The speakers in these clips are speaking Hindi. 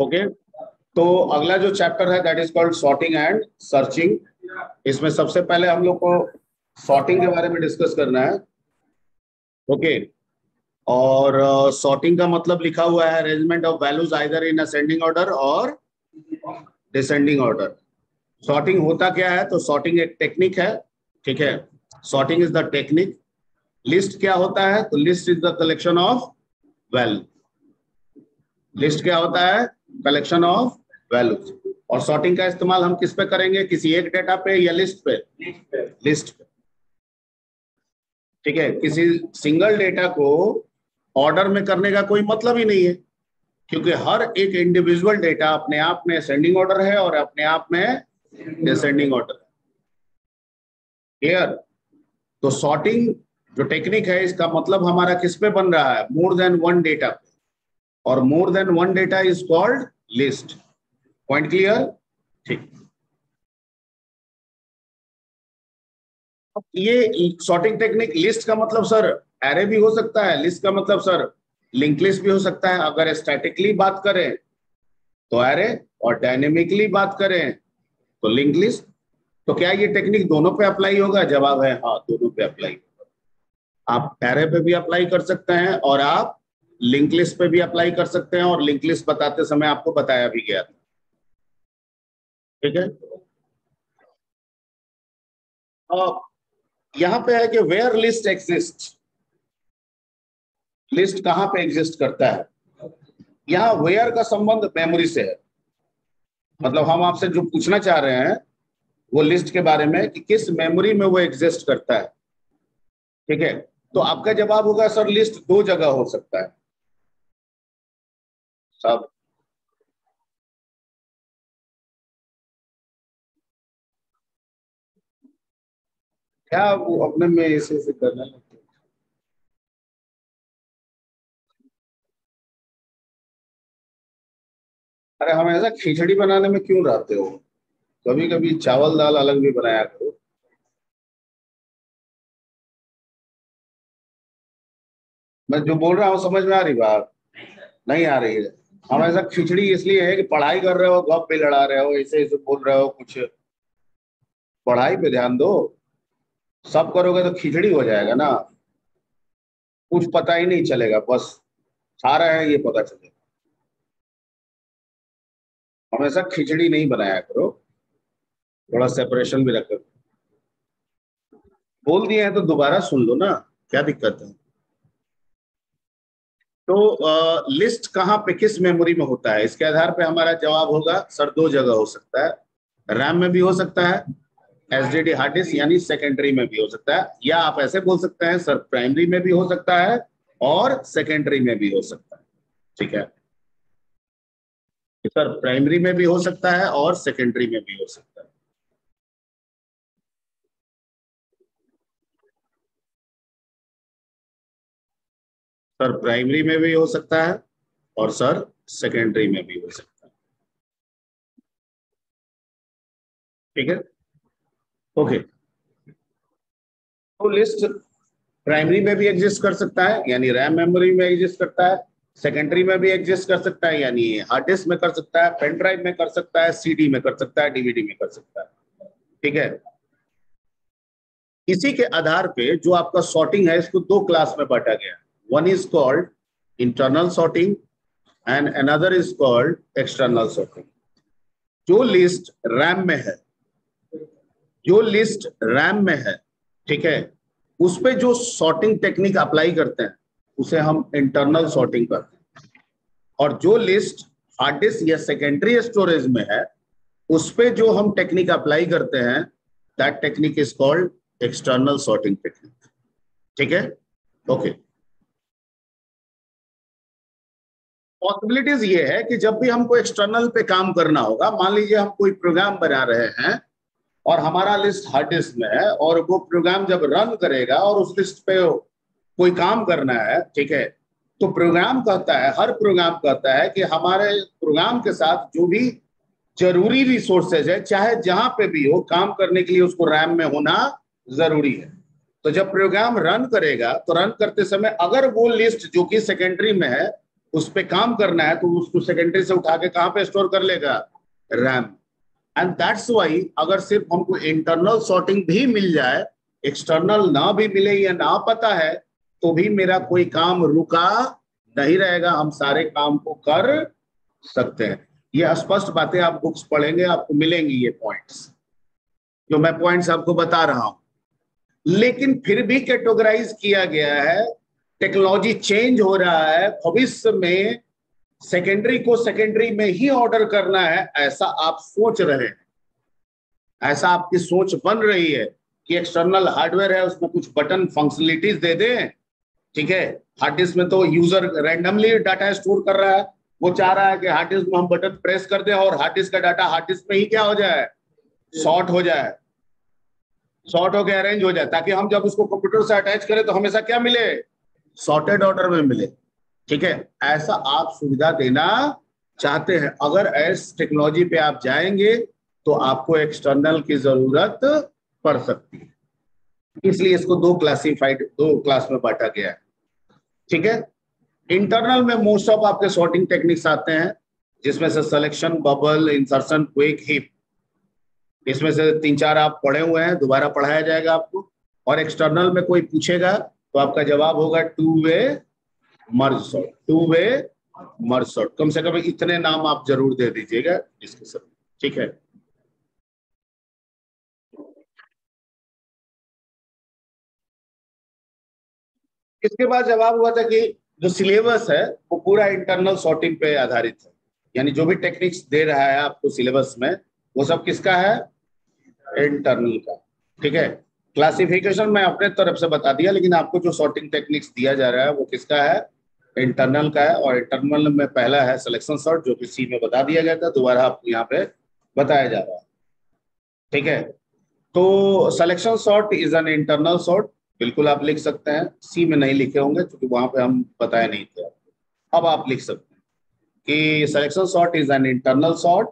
ओके, तो अगला जो चैप्टर है that is called sorting and searching. इसमें सबसे पहले हम लोग को सॉर्टिंग के बारे में डिस्कस करना है। ओके, और सॉर्टिंग का मतलब लिखा हुआ है arrangement of values either in ascending order और डिसेंडिंग ऑर्डर। सॉर्टिंग होता क्या है? तो सॉर्टिंग एक टेक्निक है, ठीक है। Sorting is the technique. List क्या होता है? तो list is the collection of value. List क्या होता है? Collection of values. और सॉर्टिंग का इस्तेमाल हम किस पे करेंगे? किसी एक डेटा पे या लिस्ट पे? लिस्ट पे, ठीक है। किसी सिंगल डेटा को ऑर्डर में करने का कोई मतलब ही नहीं है, क्योंकि हर एक इंडिविजुअल डेटा अपने आप में असेंडिंग ऑर्डर है और अपने आप में डिसेंडिंग ऑर्डर है। क्लियर? तो सॉर्टिंग जो टेक्निक है इसका मतलब हमारा किस पे बन रहा है? मोर देन वन डेटा पे, और more than one data is called list. Point clear? ठीक। ये सॉर्टिंग टेक्निक, लिस्ट का मतलब सर एरे भी हो सकता है, लिस्ट का मतलब सर लिंक लिस्ट भी हो सकता है। अगर स्टैटिकली बात करें तो एरे, और डायनेमिकली बात करें तो लिंक लिस्ट। तो क्या ये टेक्निक दोनों पे अप्लाई होगा? जवाब है हाँ, दोनों पे अप्लाई होगा। आप एरे पे भी अप्लाई कर सकते हैं और आप लिंक लिस्ट पे भी अप्लाई कर सकते हैं, और लिंक लिस्ट बताते समय आपको बताया भी गया था, ठीक है। यहां पे है कि वेयर लिस्ट एग्जिस्ट, लिस्ट कहां पे एग्जिस्ट करता है। यहां वेयर का संबंध मेमोरी से है। मतलब हम आपसे जो पूछना चाह रहे हैं वो लिस्ट के बारे में कि किस मेमोरी में वो एग्जिस्ट करता है, ठीक है। तो आपका जवाब होगा सर लिस्ट दो जगह हो सकता है। सब क्या वो अपने में ऐसे करना लगता है? अरे हमेशा खिचड़ी बनाने में क्यों रहते हो? कभी कभी चावल दाल अलग भी बनाया करो। मैं जो बोल रहा हूँ समझ में आ रही बात? नहीं आ रही है? हमेशा खिचड़ी इसलिए है कि पढ़ाई कर रहे हो, गप भी लड़ा रहे हो, ऐसे ऐसे बोल रहे हो कुछ। पढ़ाई पे ध्यान दो। सब करोगे तो खिचड़ी हो जाएगा ना, कुछ पता ही नहीं चलेगा, बस खा रहे हैं ये पता चलेगा। हमेशा खिचड़ी नहीं बनाया करो, थोड़ा सेपरेशन भी रखो। बोल दिए हैं तो दोबारा सुन लो ना, क्या दिक्कत है? तो लिस्ट कहाँ पे किस मेमोरी में होता है, इसके आधार पे हमारा जवाब होगा सर दो जगह हो सकता है। रैम में भी हो सकता है, एसडीडी हार्ड डिस्क यानी सेकेंडरी में भी हो सकता है, या आप ऐसे बोल सकते हैं सर प्राइमरी में भी हो सकता है और सेकेंडरी में भी हो सकता है, ठीक है। सर प्राइमरी में भी हो सकता है और सेकेंडरी में भी हो सकता है। सर प्राइमरी में भी हो सकता है और सर सेकेंडरी में भी हो सकता है, ठीक है। ओके, तो लिस्ट प्राइमरी में भी एग्जिस्ट कर सकता है यानी रैम मेमोरी में एग्जिस्ट करता है, सेकेंडरी में भी एग्जिस्ट कर सकता है यानी हार्ड डिस्क में कर सकता है, पेन ड्राइव में कर सकता है, सीडी में कर सकता है, डीवीडी में कर सकता है, ठीक है। इसी के आधार पे जो आपका सॉर्टिंग है इसको दो क्लास में बांटा गया। One is called internal sorting and another is called external sorting. जो लिस्ट रैम में है, जो लिस्ट रैम में है, ठीक है, उस पे जो सॉर्टिंग टेक्निक अप्लाई करते हैं उसे हम इंटरनल सॉर्टिंग करते हैं, और जो लिस्ट हार्ड डिस्क या सेकेंडरी स्टोरेज में है उस पे जो हम टेक्निक अप्लाई करते हैं that technique is called external sorting technique, ठीक है। ओके, पॉसिबिलिटीज ये है कि जब भी हमको एक्सटर्नल पे काम करना होगा, मान लीजिए हम कोई प्रोग्राम बना रहे हैं और हमारा लिस्ट हार्ड डिस्क में है, और वो प्रोग्राम जब रन करेगा और उस लिस्ट पे कोई काम करना है, ठीक है, तो प्रोग्राम कहता है, हर प्रोग्राम कहता है कि हमारे प्रोग्राम के साथ जो भी जरूरी रिसोर्सेज है चाहे जहां पे भी हो काम करने के लिए उसको रैम में होना जरूरी है। तो जब प्रोग्राम रन करेगा तो रन करते समय अगर वो लिस्ट जो कि सेकेंडरी में है उस पे काम करना है तो उसको सेकेंडरी से उठा के कहां पे स्टोर कर लेगा, रैम। एंड दैट्स वाई अगर सिर्फ हमको इंटरनल सॉर्टिंग भी मिल जाए, एक्सटर्नल ना भी मिले या ना पता है, तो भी मेरा कोई काम रुका नहीं रहेगा, हम सारे काम को कर सकते हैं। ये स्पष्ट बातें आप बुक्स पढ़ेंगे आपको मिलेंगी, ये पॉइंट्स जो मैं पॉइंट्स आपको बता रहा हूं। लेकिन फिर भी कैटेगराइज किया गया है, टेक्नोलॉजी चेंज हो रहा है, भविष्य में सेकेंडरी को सेकेंडरी में ही ऑर्डर करना है, ऐसा आप सोच रहे हैं, ऐसा आपकी सोच बन रही है कि एक्सटर्नल हार्डवेयर है उसमें कुछ बटन फंक्शनलिटीज दे दें, ठीक है। हार्ड डिस्क में तो यूजर रैंडमली डाटा स्टोर कर रहा है, वो चाह रहा है कि हार्ड डिस्क में हम बटन प्रेस कर दें और हार्ड डिस्क का डाटा हार्ड डिस्क में ही क्या हो जाए, शॉर्ट हो जाए, शॉर्ट होकर अरेंज हो जाए, ताकि हम जब उसको कंप्यूटर से अटैच करें तो हमेशा क्या मिले, सॉर्टेड ऑर्डर में मिले, ठीक है। ऐसा आप सुविधा देना चाहते हैं। अगर ऐस टेक्नोलॉजी पे आप जाएंगे तो आपको एक्सटर्नल की जरूरत पड़ सकती है, इसलिए इसको दो क्लास में बांटा गया है, ठीक है। इंटरनल में मोस्ट ऑफ आपके सॉर्टिंग टेक्निक्स आते हैं, जिसमें से selection, bubble, insertion, quick, heap, इसमें से 3-4 आप पढ़े हुए हैं, दोबारा पढ़ाया जाएगा आपको। और एक्सटर्नल में कोई पूछेगा तो आपका जवाब होगा two way merge sort, two way merge sort. कम से कम इतने नाम आप जरूर दे दीजिएगा इसके सब, ठीक है। इसके बाद जवाब हुआ था कि जो सिलेबस है वो पूरा इंटरनल सॉर्टिंग पे आधारित है, यानी जो भी टेक्निक्स दे रहा है आपको सिलेबस में वो सब किसका है, इंटरनल का, ठीक है। क्लासिफिकेशन मैं अपने तरफ से बता दिया, लेकिन आपको जो सॉर्टिंग टेक्निक्स दिया जा रहा है वो किसका है, इंटरनल का है। और इंटरनल में पहला है सिलेक्शन सॉर्ट, जो कि सी में बता दिया गया था, दोबारा आपको यहाँ पे बताया जा रहा है, ठीक है। तो selection sort is an internal sort, बिल्कुल आप लिख सकते हैं, सी में नहीं लिखे होंगे क्योंकि वहां पे हम बताए नहीं थे, अब आप लिख सकते हैं कि selection sort is an internal sort.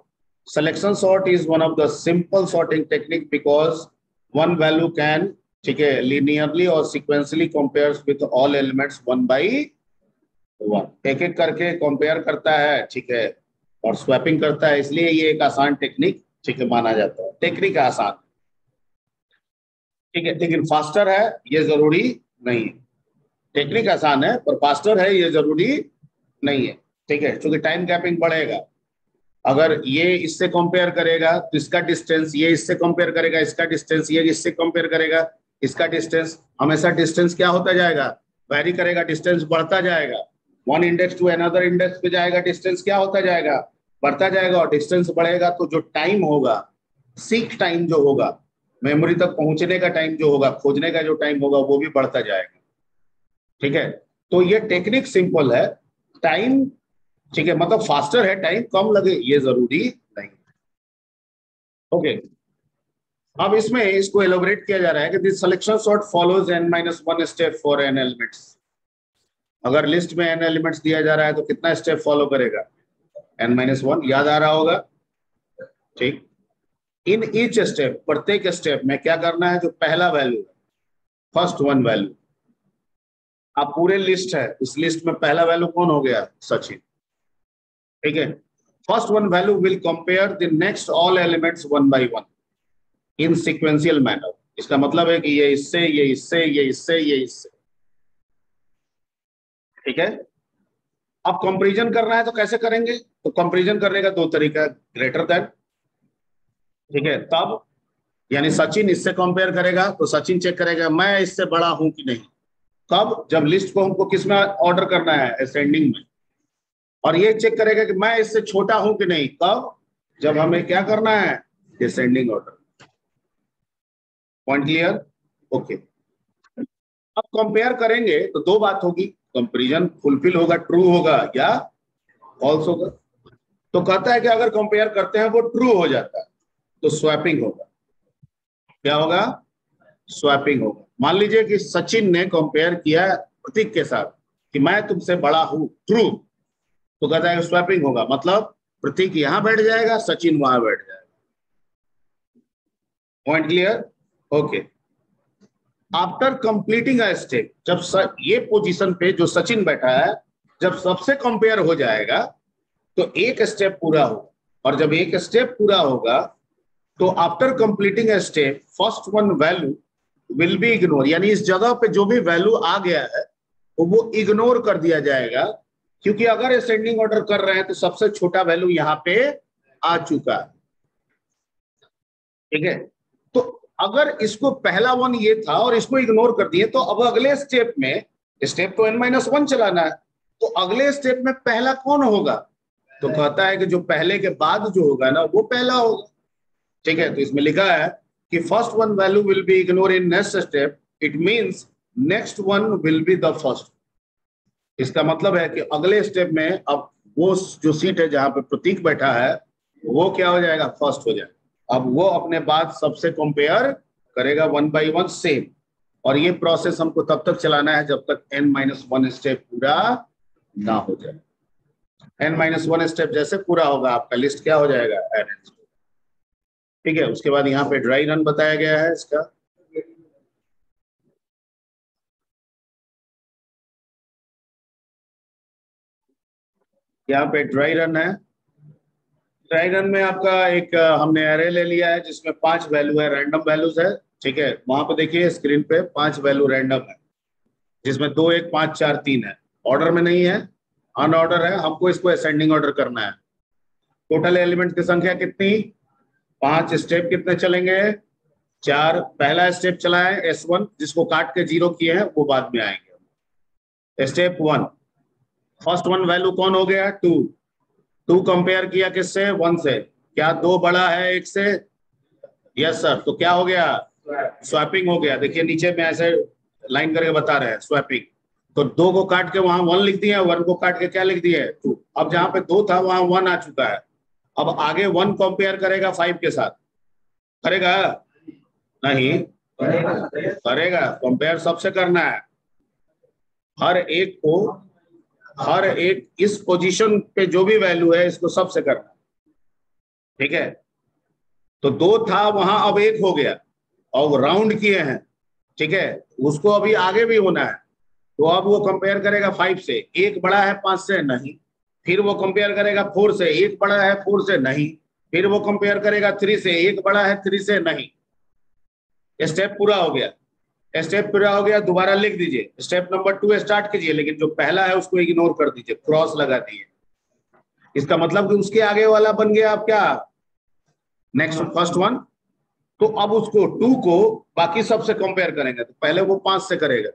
Selection sort is one of the simple sorting technique because one value can, ठीक है, linearly और sequentially compares with all elements one by one, एक एक करके कंपेयर करता है, ठीक है, और स्वैपिंग करता है, इसलिए ये एक आसान टेक्निक, ठीक है, माना जाता है। टेक्निक आसान, ठीक है, लेकिन फास्टर है ये जरूरी नहीं है। टेक्निक आसान है पर फास्टर है ये जरूरी नहीं है, ठीक है, क्योंकि टाइम गैपिंग बढ़ेगा। अगर ये इससे कंपेयर करेगा तो इसका डिस्टेंस, ये इससे कंपेयर करेगा इसका डिस्टेंस, ये इससे कंपेयर करेगा इसका डिस्टेंस, हमेशा डिस्टेंस क्या होता जाएगा, वैरी करेगा, डिस्टेंस बढ़ता जाएगा। One index to another index पे जाएगा, डिस्टेंस क्या होता जाएगा, बढ़ता जाएगा। और डिस्टेंस बढ़ेगा तो जो टाइम होगा, सीक टाइम जो होगा, मेमोरी तक पहुंचने का टाइम जो होगा, खोजने का जो टाइम होगा, वो भी बढ़ता जाएगा, ठीक है। तो ये टेक्निक सिंपल है, टाइम, ठीक है, मतलब फास्टर है, टाइम कम लगे ये जरूरी नहीं, ओके। अब इसमें इसको एलोबरेट किया जा रहा है कि this selection sort follows n-1 step for n elements. अगर लिस्ट में n एलिमेंट्स दिया जा रहा है तो कितना स्टेप फॉलो करेगा, n-1, याद आ रहा होगा, ठीक। इन ईच स्टेप, प्रत्येक स्टेप में क्या करना है, जो पहला वैल्यू, फर्स्ट वन वैल्यू, आप पूरे लिस्ट है, इस लिस्ट में पहला वैल्यू कौन हो गया, सचिन, ठीक है। First one value will compare the next all elements one by one in sequential manner. इसका मतलब है कि ये इससे, ये इससे, ये इससे, ये इससे, ठीक है। अब कंपैरिजन करना है तो कैसे करेंगे, तो कंपैरिजन करने का दो तरीका, ग्रेटर देन, ठीक है, तब यानी सचिन इससे कंपेयर करेगा तो सचिन चेक करेगा मैं इससे बड़ा हूं कि नहीं, कब, जब लिस्ट को हमको किस में ऑर्डर करना है, असेंडिंग में। और ये चेक करेगा कि मैं इससे छोटा हूं कि नहीं, कब, जब हमें क्या करना है, descending order. Point clear, okay. अब कंपेयर करेंगे तो दो बात होगी, कंपैरिजन फुलफिल होगा, ट्रू होगा या फॉल्स होगा। तो कहता है कि अगर कंपेयर करते हैं वो ट्रू हो जाता है तो स्वैपिंग होगा, क्या होगा, स्वैपिंग होगा। मान लीजिए कि सचिन ने कंपेयर किया प्रतीक के साथ कि मैं तुमसे बड़ा हूं, ट्रू, तो कहता है स्वैपिंग होगा, मतलब प्रतीक यहां बैठ जाएगा, सचिन वहां बैठ जाएगा। Point clear, okay. After completing a step, जब ये पोजीशन पे जो सचिन बैठा है जब सबसे कंपेयर हो जाएगा तो एक स्टेप पूरा होगा, और जब एक स्टेप पूरा होगा तो after completing a step first one value will be ignore, यानी इस जगह पे जो भी वैल्यू आ गया है तो वो इग्नोर कर दिया जाएगा, क्योंकि अगर असेंडिंग ऑर्डर कर रहे हैं तो सबसे छोटा वैल्यू यहाँ पे आ चुका है। ठीक है, तो अगर इसको पहला वन ये था और इसको इग्नोर कर दिए तो अब अगले स्टेप में, स्टेप तो n-1 चलाना है, तो अगले स्टेप में पहला कौन होगा? तो कहता है कि जो पहले के बाद जो होगा ना वो पहला होगा। ठीक है, तो इसमें लिखा है कि first one value will be ignore in next step, it means next one will be the first. इसका मतलब है कि अगले स्टेप में अब वो जो सीट है जहां पे प्रतीक बैठा है वो क्या हो जाएगा? फर्स्ट हो जाएगा। अब वो अपने बाद सबसे कंपेयर करेगा 1 by 1 सेम, और ये प्रोसेस हमको तब तक चलाना है जब तक n-1 स्टेप पूरा ना हो जाए। n-1 स्टेप जैसे पूरा होगा आपका लिस्ट क्या हो जाएगा? n। ठीक है, उसके बाद यहाँ पे ड्राई रन बताया गया है इसका। यहाँ पे ड्राई रन है। ड्राई रन में आपका एक हमने एरे ले लिया है जिसमें 5 वैल्यू है, रैंडम वैल्यूज है। ठीक है, वहां पे देखिए स्क्रीन पे 5 वैल्यू रैंडम है, जिसमें 2, 1, 5, 4, 3 है। ऑर्डर में नहीं है, अनऑर्डर है। हमको इसको असेंडिंग ऑर्डर करना है। टोटल एलिमेंट की संख्या कितनी? 5। स्टेप कितने चलेंगे? 4। पहला स्टेप चला है S1, जिसको काट के 0 किए हैं वो बाद में आएंगे। स्टेप 1, फर्स्ट वन वैल्यू कौन हो गया? 2। 2 कंपेयर किया किससे? 1 से। क्या 2 बड़ा है 1 से? Yes sir. तो क्या हो गया? स्वैपिंग हो गया। देखिए नीचे में ऐसे लाइन करके बता रहे हैं स्वैपिंग। तो 2 को काट के वहां 1 लिख दिया, 1 को काट के क्या लिख दिया? 2। अब जहां पे 2 था वहां 1 आ चुका है। अब आगे 1 कंपेयर करेगा 5 के साथ, करेगा? नहीं करेगा। कंपेयर सबसे करना है, हर एक को, हर एक इस पोजीशन पे जो भी वैल्यू है इसको सबसे करना। ठीक है, तो 2 था वहां, अब 1 हो गया और राउंड किए हैं। ठीक है, उसको अभी आगे भी होना है, तो अब वो कंपेयर करेगा 5 से। 1 बड़ा है 5 से? नहीं। फिर वो कंपेयर करेगा 4 से। 1 बड़ा है 4 से? नहीं। फिर वो कंपेयर करेगा 3 से। 1 बड़ा है 3 से? नहीं। स्टेप पूरा हो गया। स्टेप पूरा हो गया, दोबारा लिख दीजिए। स्टेप नंबर 2 स्टार्ट कीजिए, लेकिन जो पहला है उसको इग्नोर कर दीजिए, क्रॉस लगा दिए। इसका मतलब कि उसके आगे वाला बन गया आप क्या? Next first one. तो अब उसको 2 को बाकी सबसे कंपेयर करेंगे, तो पहले वो 5 से करेगा।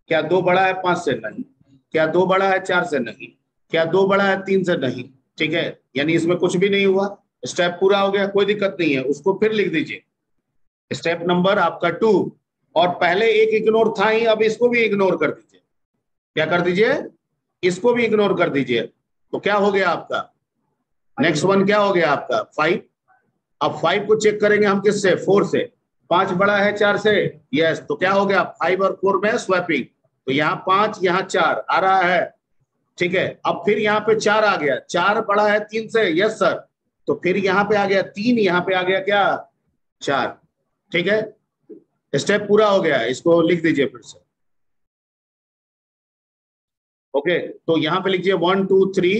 क्या 2 बड़ा है 5 से? नहीं। क्या 2 बड़ा है 4 से? नहीं। क्या 2 बड़ा है 3 से? नहीं। ठीक है, यानी इसमें कुछ भी नहीं हुआ। स्टेप पूरा हो गया, कोई दिक्कत नहीं है। उसको फिर लिख दीजिए, स्टेप नंबर आपका 2, और पहले एक इग्नोर था ही, अब इसको भी इग्नोर कर दीजिए। क्या कर दीजिए? इसको भी इग्नोर कर दीजिए। तो क्या हो गया आपका? नेक्स्ट वन क्या हो गया आपका? 5। अब 5 को चेक करेंगे हम किससे? 4 से। 5 बड़ा है 4 से? यस। तो क्या हो गया? 5 और 4 में स्वैपिंग। तो यहाँ 5 यहाँ 4 आ रहा है। ठीक है, अब फिर यहाँ पे 4 आ गया। 4 बड़ा है 3 से? Yes sir. तो फिर यहाँ पे आ गया 3, यहाँ पे आ गया क्या? 4। ठीक है, स्टेप पूरा हो गया। इसको लिख दीजिए फिर से। ओके, तो यहाँ पे लिखिए 1 2 3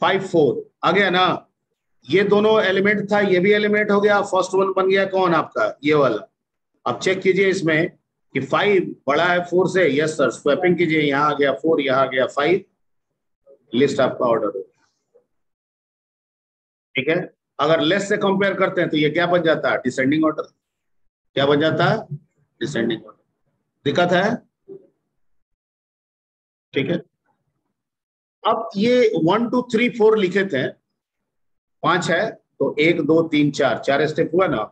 5 4 आ गया ना? ये दोनों एलिमेंट था, ये भी एलिमेंट हो गया। फर्स्ट वन बन गया कौन आपका? ये वाला। अब चेक कीजिए इसमें कि 5 बड़ा है 4 से? Yes sir. स्वैपिंग कीजिए, यहाँ आ गया 4, यहाँ आ गया 5। लिस्ट आपका ऑर्डर हो। ठीक है, अगर लेस से कंपेयर करते हैं तो ये क्या बन जाता है? Descending order. क्या बन जाता है? Descending order. दिक्कत है? ठीक है, अब ये 1 2 3 4 लिखे थे, 5 है तो 1 2 3 4, 4 स्टेप हुआ ना।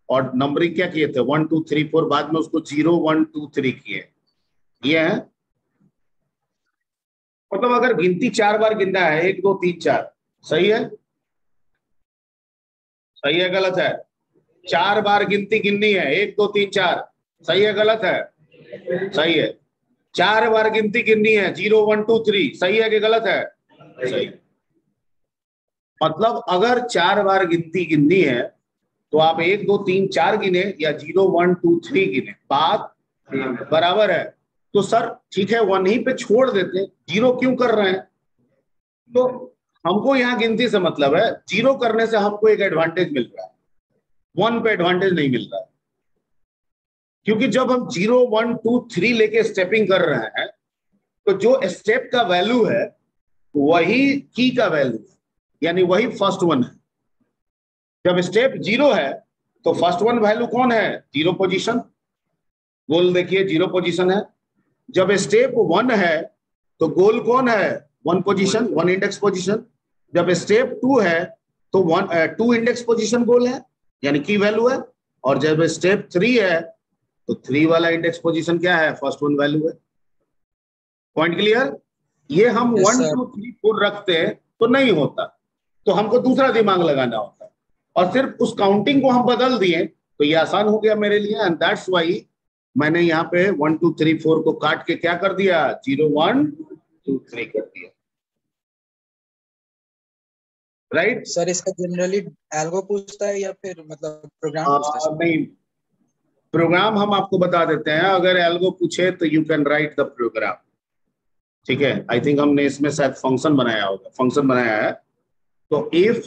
और नंबरिंग क्या किए थे? 1 2 3 4, बाद में उसको 0 1 2 3 किए। ये है मतलब अगर गिनती 4 बार गिनना है, 1 2 3 4, सही है? सही है गलत है? 4 बार गिनती गिननी है, 1 2 3 4, सही है गलत है? सही है। 4 बार गिनती गिननी है, 0 1 2 3, सही है कि गलत है? सही। मतलब अगर 4 बार गिनती गिननी है तो आप 1 2 3 4 गिने या 0 1 2 3 गिने, बात बराबर है। तो सर ठीक है, 1 ही पे छोड़ देते, 0 क्यों कर रहे हैं? तो हमको यहाँ गिनती से मतलब है, जीरो करने से हमको एक एडवांटेज मिल रहा है, वन पे एडवांटेज नहीं मिल रहा है। क्योंकि जब हम 0 1 2 3 लेके स्टेपिंग कर रहे हैं, तो जो स्टेप का वैल्यू है वही की का वैल्यू है, यानी वही फर्स्ट वन है। जब स्टेप 0 है तो फर्स्ट वन वैल्यू कौन है? 0 पोजीशन। गोल देखिए 0 पोजीशन है। जब स्टेप 1 है तो गोल कौन है? 1 पोजीशन, 1 इंडेक्स पोजीशन। जब स्टेप 2 है तो 2 इंडेक्स पोजीशन गोल है, यानी की वैल्यू है। और जब स्टेप 3 है तो 3 वाला इंडेक्स पोजीशन क्या है? फर्स्ट वन वैल्यू है। Point clear? ये हम 1 2 3 4 रखते हैं तो नहीं होता, तो हमको दूसरा दिमाग लगाना होता है, और सिर्फ उस काउंटिंग को हम बदल दिए तो ये आसान हो गया मेरे लिए। एंड दैट्स व्हाई मैंने यहाँ पे 1 2 3 4 को काट के क्या कर दिया? 0 1 2 3 कर दिया। राइट सर, इसका जनरली एल्गो पूछता है या फिर मतलब प्रोग्राम पूछता है? नहीं, प्रोग्राम हम आपको बता देते हैं। अगर एल्गो पूछे तो you can write the program. ठीक है, आई थिंक हमने इसमें शायद फंक्शन बनाया होगा, फंक्शन बनाया है। तो इफ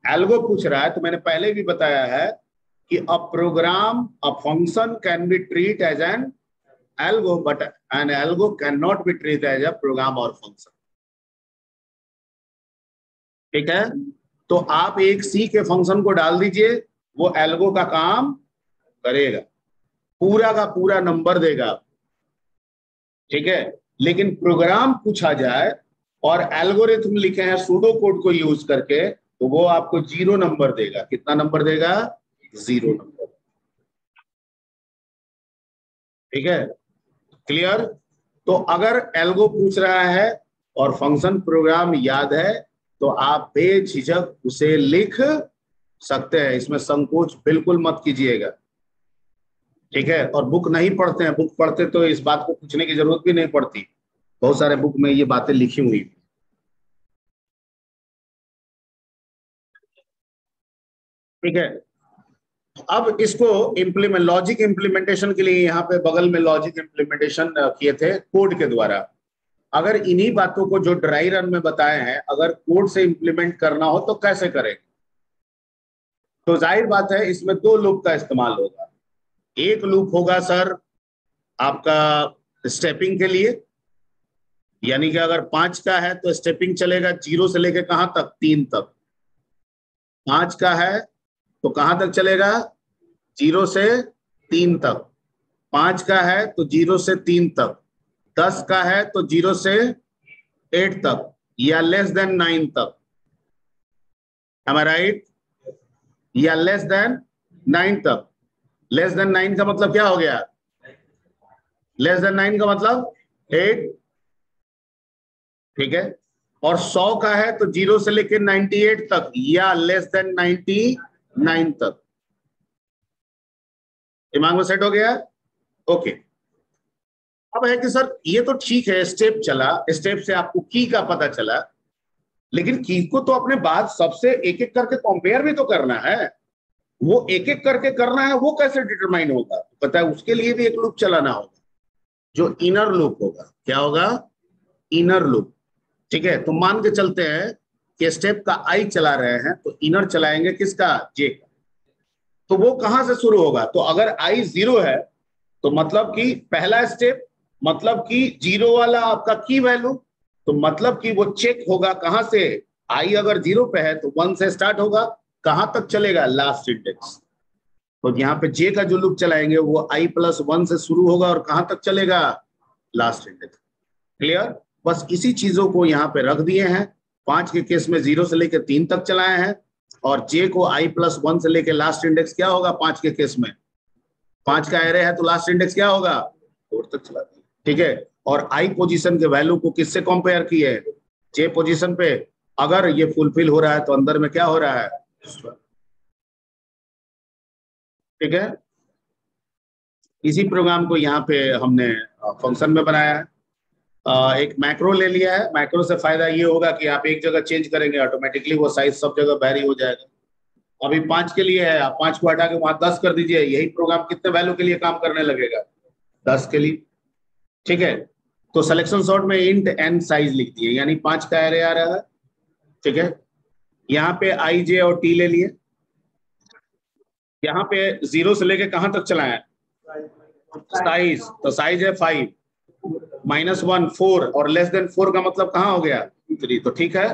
एल्गो पूछ रहा है तो मैंने पहले भी बताया है कि a program, a function can be treat as an algo, but an algo can not be treat as a program और फंक्शन। ठीक है, तो आप एक सी के फंक्शन को डाल दीजिए, वो एल्गो का काम करेगा, पूरा का पूरा नंबर देगा। ठीक है, लेकिन प्रोग्राम पूछा जाए और एल्गोरिथम लिखे हैं सूडो कोड को यूज करके, तो वो आपको 0 नंबर देगा। कितना नंबर देगा? 0 नंबर। ठीक है, क्लियर? तो अगर एल्गो पूछ रहा है और फंक्शन प्रोग्राम याद है तो आप बेझिझक उसे लिख सकते हैं, इसमें संकोच बिल्कुल मत कीजिएगा। ठीक है, और बुक नहीं पढ़ते हैं, बुक पढ़ते तो इस बात को पूछने की जरूरत भी नहीं पड़ती, बहुत सारे बुक में ये बातें लिखी हुई। ठीक है, अब इसको इम्प्लीमेंट, लॉजिक इम्प्लीमेंटेशन के लिए यहाँ पे बगल में लॉजिक इम्प्लीमेंटेशन किए थे कोड के द्वारा। अगर इन्हीं बातों को जो ड्राई रन में बताए हैं अगर कोड से इम्प्लीमेंट करना हो तो कैसे करें? तो जाहिर बात है इसमें 2 लूप का इस्तेमाल होगा। एक लूप होगा सर आपका स्टेपिंग के लिए, यानी कि अगर 5 का है तो स्टेपिंग चलेगा 0 से लेके कहां तक? 3 तक। 5 का है तो कहां तक चलेगा? 0 से 3 तक। 5 का है तो 0 से 3 तक। 10 का है तो 0 से 8 तक, या लेस देन 9 तक। Am I right? या लेस देन 9 तक। लेस देन 9 का मतलब क्या हो गया? लेस देन 9 का मतलब 8। ठीक है, और 100 का है तो 0 से लेकर 98 तक, या लेस देन 99 तक। दिमाग में सेट हो गया? ओके। अब है कि सर ये तो ठीक है, स्टेप चला, स्टेप से आपको की का पता चला, लेकिन की को तो अपने बाद सबसे एक एक करके कंपेयर भी तो करना है। वो एक एक करके करना है, वो कैसे डिटरमाइन होगा? पता है, उसके लिए भी एक लूप चलाना होगा, जो इनर लूप होगा। क्या होगा? Inner loop. ठीक है, तो मान के चलते हैं कि स्टेप का आई चला रहे हैं, तो इनर चलाएंगे किसका? जे का। तो वो कहां से शुरू होगा? तो अगर आई 0 है तो मतलब कि पहला स्टेप, मतलब कि 0 वाला आपका की वैल्यू, तो मतलब कि वो चेक होगा कहां से? आई अगर 0 पे है तो 1 से स्टार्ट होगा, कहां तक चलेगा? Last index. तो यहाँ पे जे का जो लूप चलाएंगे वो आई प्लस 1 से शुरू होगा और कहां तक चलेगा? Last index. क्लियर? बस इसी चीजों को यहाँ पे रख दिए हैं। 5 के केस में 0 से लेकर 3 तक चलाए हैं, और जे को आई प्लस 1 से लेकर लास्ट इंडेक्स क्या होगा 5 के केस में? 5 का एरे है तो लास्ट इंडेक्स क्या होगा? 4 तक चला दिया। ठीक है, और आई पोजीशन के वैल्यू को किससे कंपेयर किए? जे पोजीशन पे। अगर ये फुलफिल हो रहा है तो अंदर में क्या हो रहा है? ठीक है, इसी प्रोग्राम को यहाँ पे हमने फंक्शन में बनाया है। एक मैक्रो ले लिया है। मैक्रो से फायदा ये होगा कि आप एक जगह चेंज करेंगे ऑटोमेटिकली वो साइज सब जगह वेरी हो जाएगा। अभी 5 के लिए है, आप 5 को हटा के वहां 10 कर दीजिए, यही प्रोग्राम कितने वैल्यू के लिए काम करने लगेगा? 10 के लिए। ठीक है, तो सिलेक्शन सॉर्ट में इंट एन साइज लिख दिए, यानी 5 का एरे आ रहा है। ठीक है, यहाँ पे आई जे और टी ले लिए। यहाँ पे 0 से लेके कहां तक चला है? साइज, तो साइज है 5, -1 4 और लेस देन 4 का मतलब कहां हो गया? 3। तो ठीक है,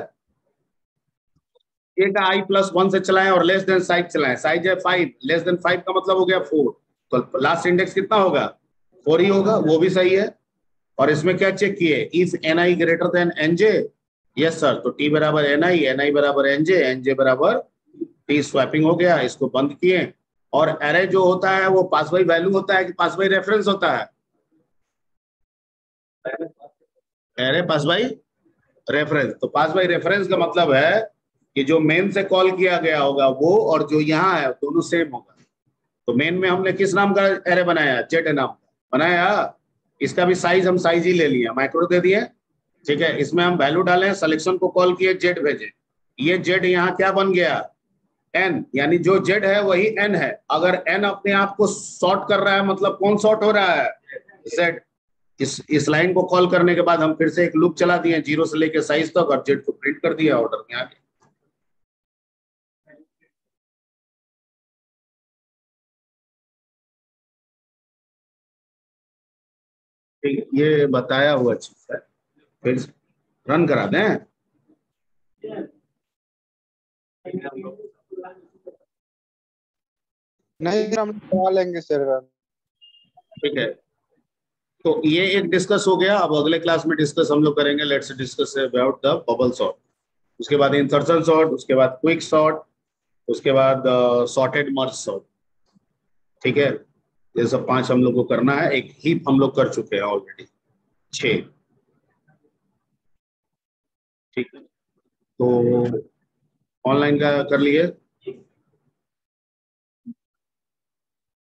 ए का i+1 से चलाएं और लेस देन साइज चलाएं। साइज है 5, लेस देन 5 का मतलब हो गया 4, तो लास्ट इंडेक्स कितना होगा? 4 ही होगा, वो भी सही है। और इसमें क्या चेक किए? Is N I greater than N J? Yes sir, तो टी बराबर एन आई बराबर एन जे बराबर टी। स्वैपिंग हो गया, इसको बंद किए। और एरे जो होता है वो पास बाई वैल्यू होता है कि पास बाई रेफरेंस होता है? Array pass by reference. तो पास बाई रेफरेंस का मतलब है कि जो मेन से कॉल किया गया होगा वो और जो यहाँ है दोनों सेम होगा। तो मेन में हमने किस नाम का एरे बनाया? जेड नाम का बनाया। इसका भी साइज हम साइज ही ले लिया, माइक्रो दे दिए। ठीक है, इसमें हम वैल्यू डालें, सिलेक्शन को कॉल किए, जेड भेजे। ये जेड यहाँ क्या बन गया? एन, यानी जो जेड है वही एन है। अगर एन अपने आप को सॉर्ट कर रहा है मतलब कौन सॉर्ट हो रहा है? जेड। इस लाइन को कॉल करने के बाद हम फिर से एक लूप चला दिए 0 से लेके साइज तक और जेड को प्रिंट कर दिया ऑर्डर में आके। ये बताया हुआ चीज है, फिर रन करा दें। नहीं सर, हम करवा लेंगे सर। ठीक है, तो ये एक डिस्कस हो गया। अब अगले क्लास में डिस्कस हम लोग करेंगे, let's discuss about the bubble sort. उसके बाद इंसर्शन सॉर्ट, उसके बाद क्विक सॉर्ट, उसके बाद सॉर्टेड मर्ज सॉर्ट। ठीक है, ये सब 5 हम लोग को करना है। एक हीप हम लोग कर चुके हैं ऑलरेडी 6। ठीक है, तो ऑनलाइन का कर लिए।